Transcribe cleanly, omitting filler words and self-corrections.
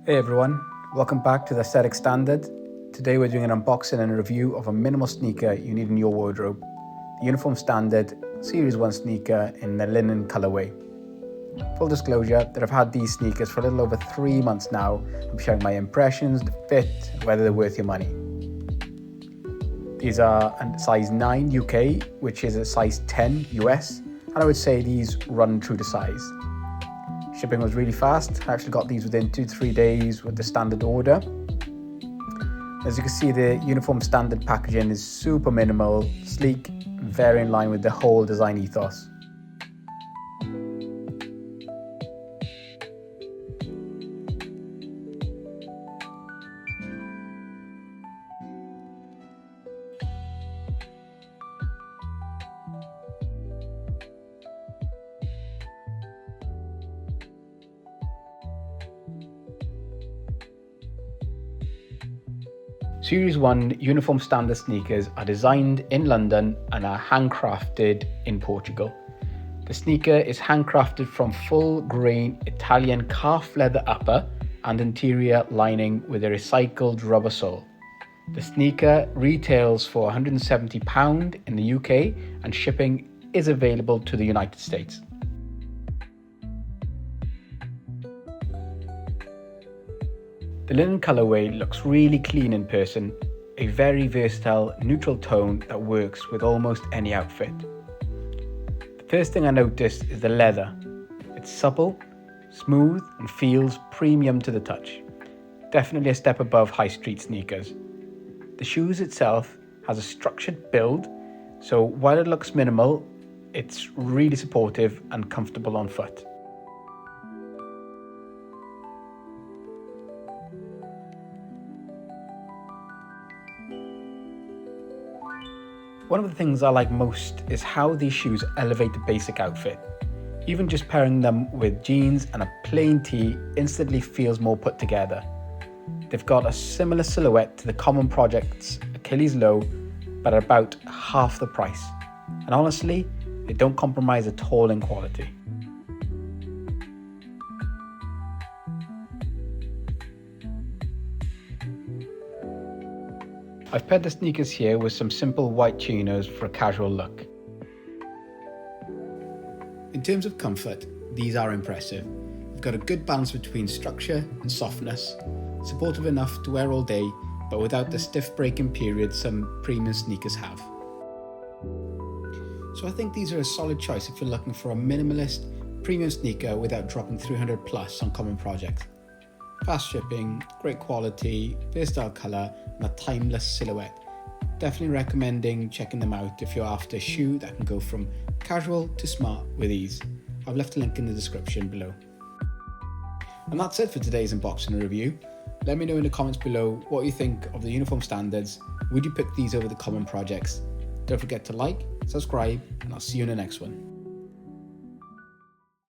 Hey everyone, welcome back to the Aesthetic Standard. Today we're doing an unboxing and a review of a minimal sneaker you need in your wardrobe. The Uniform Standard Series 1 sneaker in the linen colourway. Full disclosure that I've had these sneakers for a little over 3 months now. I'm sharing my impressions, the fit, and whether they're worth your money. These are a size 9 UK, which is a size 10 US, and I would say these run true to size. Shipping was really fast. I actually got these within 2 to 3 days with the standard order. As you can see, the Uniform Standard packaging is super minimal, sleek, and very in line with the whole design ethos. Series 1 Uniform Standard sneakers are designed in London and are handcrafted in Portugal. The sneaker is handcrafted from full grain Italian calf leather upper and interior lining with a recycled rubber sole. The sneaker retails for £170 in the UK and shipping is available to the United States. The linen colourway looks really clean in person, a very versatile neutral tone that works with almost any outfit. The first thing I noticed is the leather. It's supple, smooth and feels premium to the touch. Definitely a step above high street sneakers. The shoes itself has a structured build, so while it looks minimal, it's really supportive and comfortable on foot. One of the things I like most is how these shoes elevate the basic outfit. Even just pairing them with jeans and a plain tee instantly feels more put together. They've got a similar silhouette to the Common Projects Achilles Low, but at about half the price. And honestly, they don't compromise at all in quality. I've paired the sneakers here with some simple white chinos for a casual look. In terms of comfort, these are impressive. You've got a good balance between structure and softness, supportive enough to wear all day, but without the stiff break-in period some premium sneakers have. So I think these are a solid choice if you're looking for a minimalist, premium sneaker without dropping 300 plus on Common Projects. Fast shipping, great quality, versatile colour and a timeless silhouette. Definitely recommending checking them out if you're after a shoe that can go from casual to smart with ease. I've left a link in the description below. And that's it for today's unboxing review. Let me know in the comments below what you think of the Uniform Standards. Would you pick these over the Common Projects? Don't forget to like, subscribe, and I'll see you in the next one.